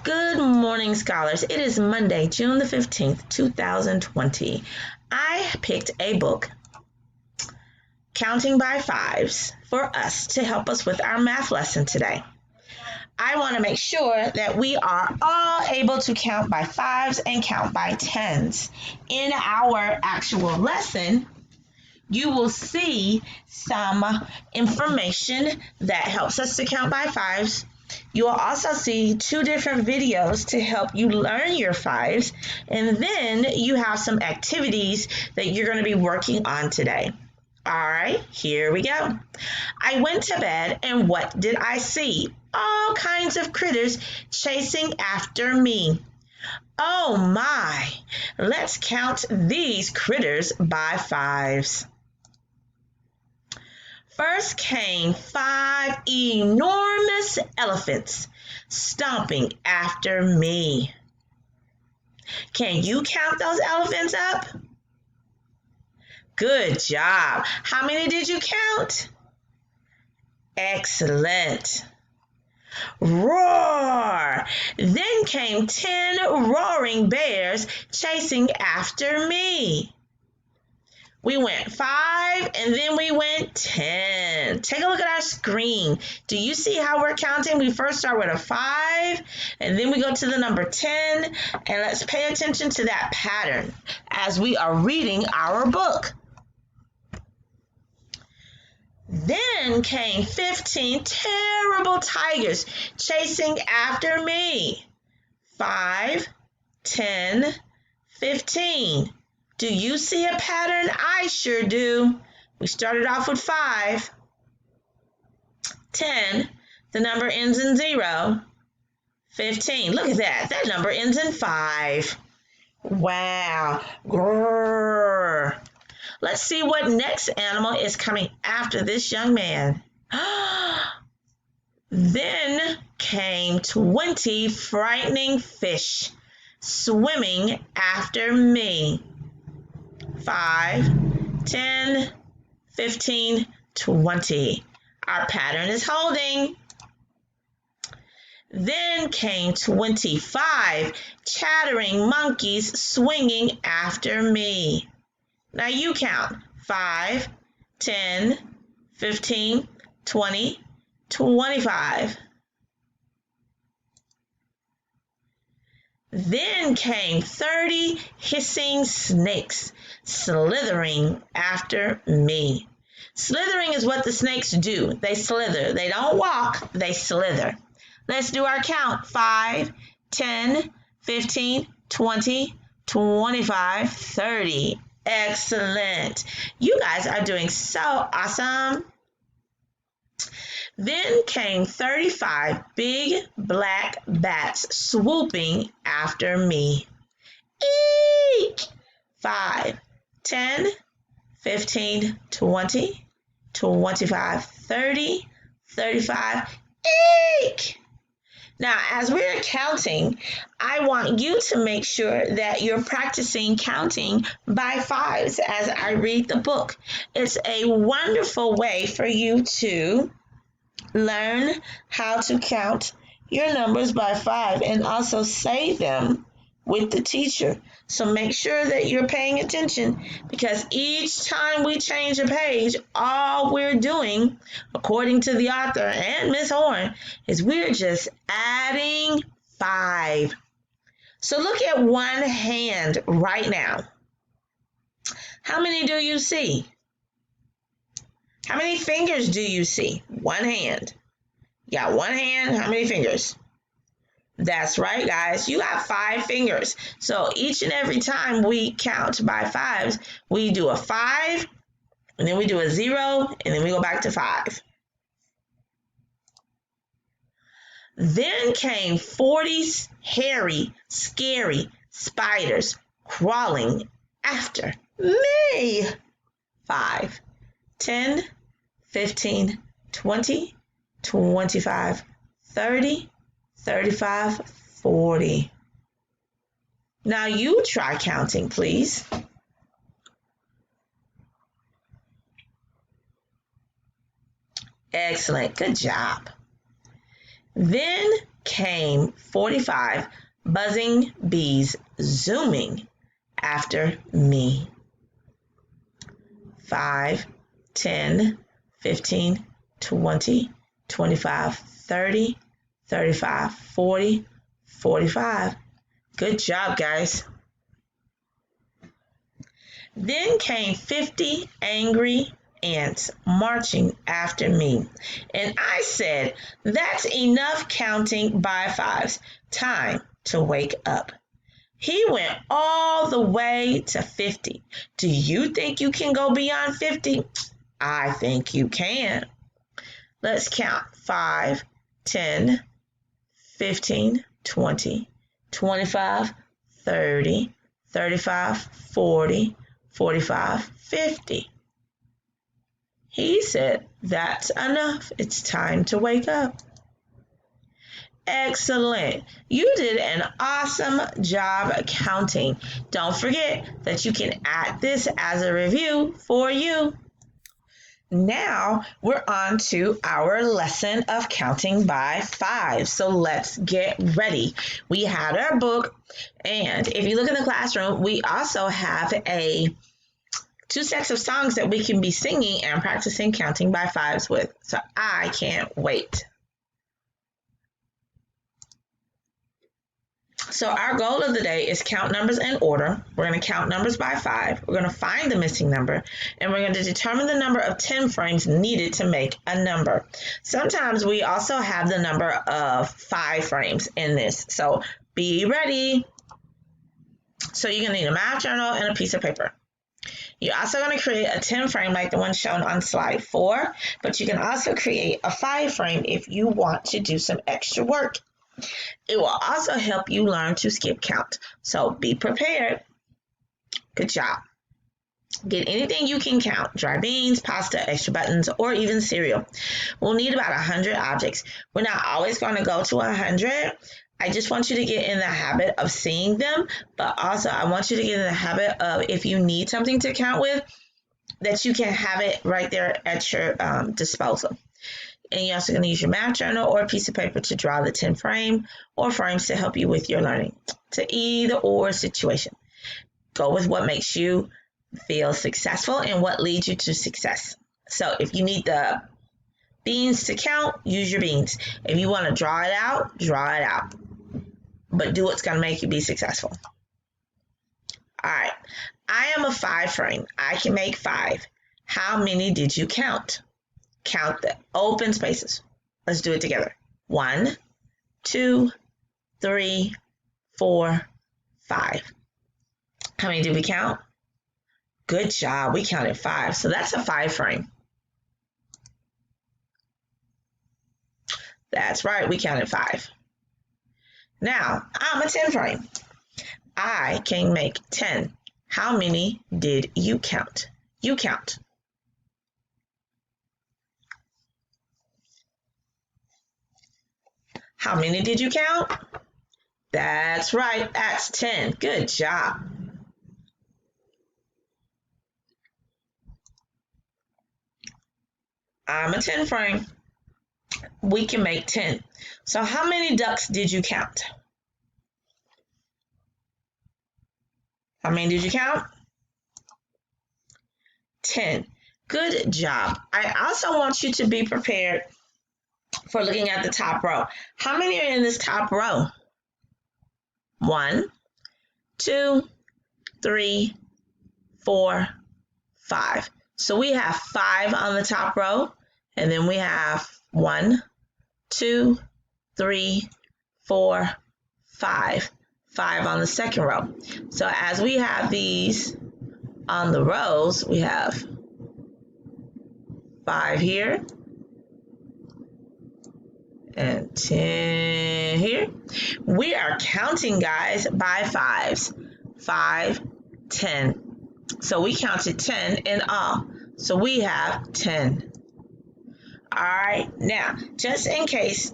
Good morning, scholars. It is Monday, June the 15th, 2020. I picked a book, Counting by Fives, for us to help us with our math lesson today. I want to make sure that we are all able to count by fives and count by tens. In our actual lesson, you will see some information that helps us to count by fives. You will also see two different videos to help you learn your fives, and then you have some activities that you're going to be working on today. All right, here we go. I went to bed, and what did I see? All kinds of critters chasing after me. Oh my, let's count these critters by fives. First came 5 enormous elephants stomping after me. Can you count those elephants up? Good job. How many did you count? Excellent. Roar! Then came 10 roaring bears chasing after me. We went 5 and then we went 10. Take a look at our screen. Do you see how we're counting? We first start with a 5 and then we go to the number 10. And let's pay attention to that pattern as we are reading our book. Then came 15 terrible tigers chasing after me. 5, 10, 15. Do you see a pattern? I sure do. We started off with 5. 10, the number ends in 0. 15, look at that. That number ends in 5. Wow. Grrr. Let's see what next animal is coming after this young man. Then came 20 frightening fish swimming after me. 5, 10, 15, 20. Our pattern is holding. Then came 25 chattering monkeys swinging after me. Now you count. 5, 10, 15, 20, 25. Then came 30 hissing snakes slithering after me. Slithering is what the snakes do. They slither. They don't walk, they slither. Let's do our count. 5, 10, 15, 20, 25, 30. Excellent. You guys are doing so awesome. Then came 35 big black bats swooping after me. Eek! 5, 10, 15, 20, 25, 30, 35. Eek! Now, as we're counting, I want you to make sure that you're practicing counting by fives as I read the book. It's a wonderful way for you to learn how to count your numbers by 5 and also say them with the teacher. So make sure that you're paying attention, because each time we change a page, all we're doing, according to the author and Miss Horne, is we're just adding 5. So look at one hand right now. How many do you see? How many fingers do you see? One hand. You got one hand. How many fingers? That's right, guys. You got 5 fingers. So each and every time we count by fives, we do a 5, and then we do a 0, and then we go back to 5. Then came 40 hairy, scary spiders crawling after me. 5, 10, 15, 20, 25, 30, 35, 40. Now you try counting, please. Excellent. Good job. Then came 45 buzzing bees zooming after me. 5, 10, 15, 20, 25, 30, 35, 40, 45. Good job, guys. Then came 50 angry ants marching after me. And I said, that's enough counting by fives. Time to wake up. He went all the way to 50. Do you think you can go beyond 50? I think you can. Let's count. 5, 10, 15, 20, 25, 30, 35, 40, 45, 50. He said, that's enough. It's time to wake up. Excellent. You did an awesome job counting. Don't forget that you can add this as a review for you. Now we're on to our lesson of counting by five. So let's get ready. We had our book, and if you look in the classroom, we also have two sets of songs that we can be singing and practicing counting by fives with. So I can't wait. So our goal of the day is count numbers in order. We're going to count numbers by five. We're going to find the missing number, and we're going to determine the number of 10 frames needed to make a number. Sometimes we also have the number of 5 frames in this. So be ready. So you're going to need a math journal and a piece of paper. You're also going to create a 10 frame like the one shown on slide 4, but you can also create a 5 frame if you want to do some extra work. It will also help you learn to skip count. So be prepared. Good job. Get anything you can count. Dry beans, pasta, extra buttons, or even cereal. We'll need about 100 objects. We're not always going to go to 100. I just want you to get in the habit of seeing them, but also I want you to get in the habit of, if you need something to count with, that you can have it right there at your disposal. And you're also going to use your math journal or a piece of paper to draw the 10 frame or frames to help you with your learning. It's an either or situation. Go with what makes you feel successful and what leads you to success. So if you need the beans to count, use your beans. If you want to draw it out, draw it out. But do what's going to make you be successful. All right. I am a 5 frame. I can make 5. How many did you count? Count the open spaces. Let's do it together. 1, 2, 3, 4, 5. How many did we count? Good job. We counted 5. So that's a 5 frame. That's right. We counted 5. Now, I'm a 10 frame. I can make 10. How many did you count? You count. How many did you count? That's right, that's 10. Good job. I'm a 10 frame. We can make 10. So how many ducks did you count? How many did you count? 10. Good job. I also want you to be prepared for looking at the top row. How many are in this top row? 1, 2, 3, 4, 5. So we have 5 on the top row, and then we have 1, 2, 3, 4, 5. 5 on the second row. So as we have these on the rows, we have 5 here and 10 here. We are counting, guys, by 5's. 5, 10. So we counted 10 in all. So we have 10. All right, now, just in case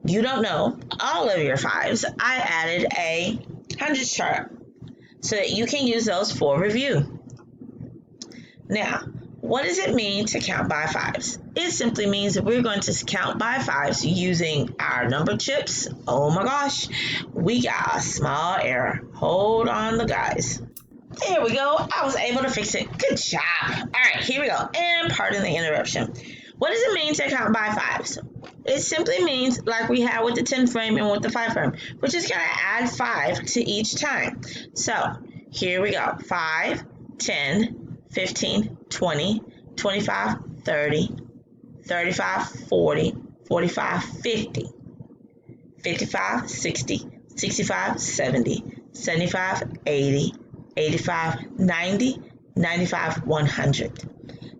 you don't know all of your 5's, I added a hundreds chart so that you can use those for review. Now, What does it mean to count by fives? It simply means that we're going to count by fives using our number chips. Oh my gosh, we got a small error. Hold on, guys. There we go. I was able to fix it. Good job. All right, here we go. And pardon the interruption. What does it mean to count by fives? It simply means, like we had with the 10 frame and with the 5 frame, we're just going to add 5 to each time. So here we go. 5, 10, 15, 20, 25, 30, 35, 40, 45, 50, 55, 60, 65, 70, 75, 80, 85, 90, 95, 100.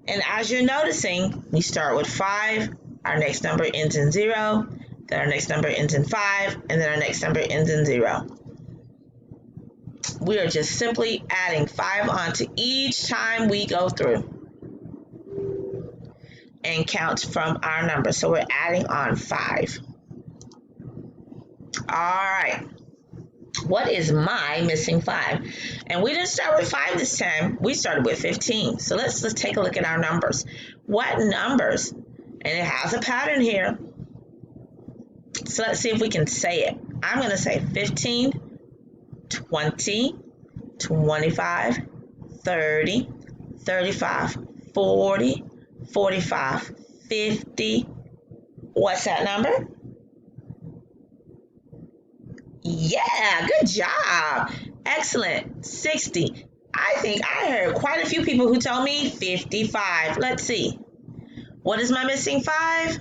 And as you're noticing, we start with 5, our next number ends in 0, then our next number ends in 5, and then our next number ends in 0. We are just simply adding 5 onto each time we go through and count from our number. So we're adding on 5. All right. What is my missing 5? And we didn't start with 5 this time. We started with 15. So let's take a look at our numbers. What numbers? And it has a pattern here. So let's see if we can say it. I'm going to say 15, 20, 25, 30, 35, 40, 45, 50. What's that number? Yeah, good job. Excellent. 60. I think I heard quite a few people who told me 55. Let's see. What is my missing 5?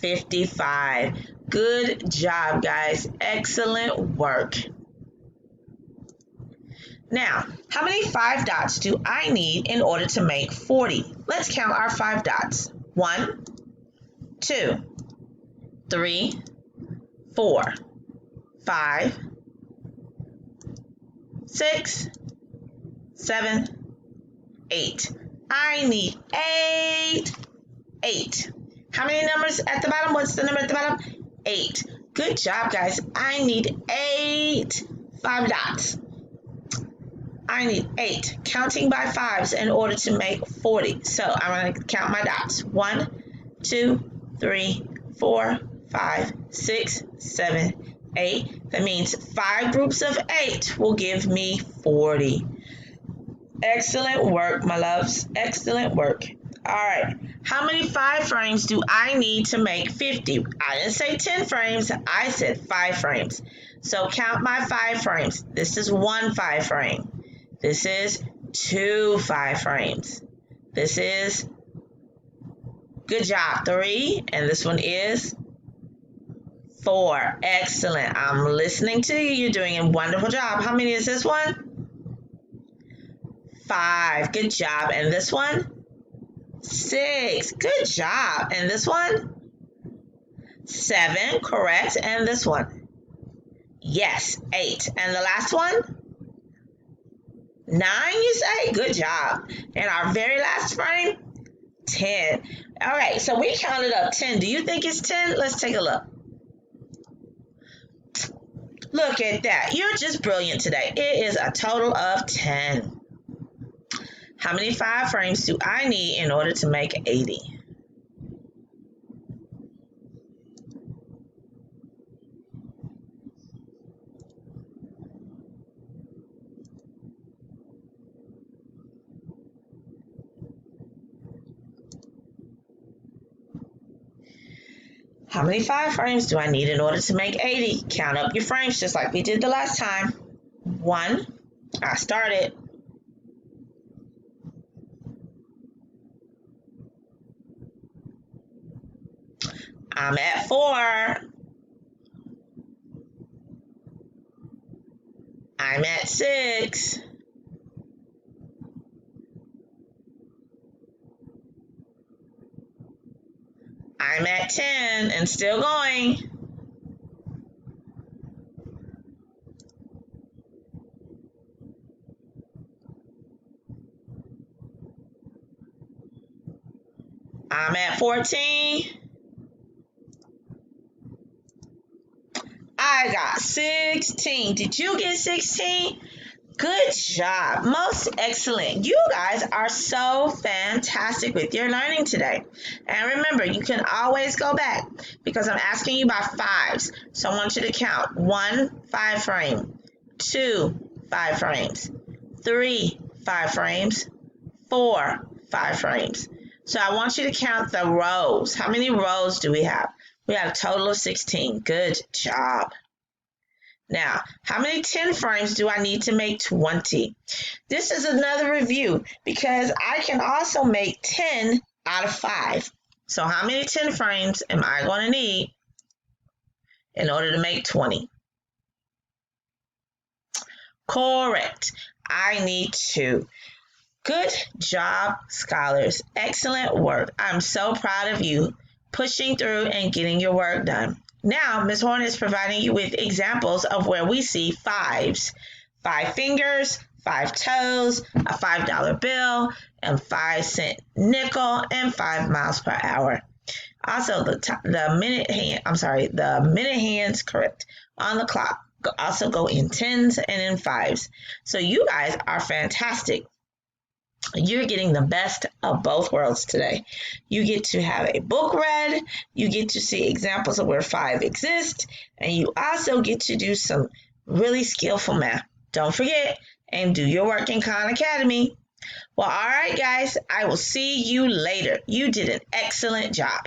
55. Good job, guys. Excellent work. Now, how many 5 dots do I need in order to make 40? Let's count our 5 dots. 1, 2, 3, 4, 5, 6, 7, 8. I need 8. 8. How many numbers at the bottom? What's the number at the bottom? 8. Good job, guys. I need 8 5 dots. I need 8 counting by 5s in order to make 40. So I'm going to count my dots. 1, 2, 3, 4, 5, 6, 7, 8. That means 5 groups of 8 will give me 40. Excellent work, my loves. Excellent work. All right. How many 5 frames do I need to make 50? I didn't say 10 frames. I said 5 frames. So count my 5 frames. This is 1 5 frame. This is 2 5 frames. This is, good job, 3. And this one is 4. Excellent. I'm listening to you. You're doing a wonderful job. How many is this one? 5. Good job. And this one? 6. Good job. And this one? 7. Correct. And this one? Yes, 8. And the last one? 9, you say? Good job. And our very last frame? 10. All right, so we counted up 10. Do you think it's 10? Let's take a look. Look at that. You're just brilliant today. It is a total of 10. How many 5 frames do I need in order to make 80? How many 5 frames do I need in order to make 80? Count up your frames just like we did the last time. 1. I started. I'm at 4. I'm at 6. I'm at 10 and still going. I'm at 14. I got 16. Did you get 16? Good job. Most excellent. You guys are so fantastic with your learning today. And remember, you can always go back because I'm asking you by fives. So I want you to count 1 5 frame, 2 5 frames, 3 5 frames, 4 5 frames. So I want you to count the rows. How many rows do we have? We have a total of 16. Good job. Now, how many 10 frames do I need to make 20? This is another review because I can also make 10 out of 5. So how many 10 frames am I going to need in order to make 20? Correct. I need 2. Good job, scholars. Excellent work. I'm so proud of you pushing through and getting your work done. Now, Ms. Horne is providing you with examples of where we see fives. 5 fingers, 5 toes, a $5 bill, and 5-cent nickel, and 5 miles per hour. Also, the minute hands, correct, on the clock also go in 10s and in 5s. So you guys are fantastic. You're getting the best of both worlds today. You get to have a book read, you get to see examples of where 5 exists, and you also get to do some really skillful math. Don't forget and do your work in Khan Academy. Well, all right, guys, I will see you later. You did an excellent job.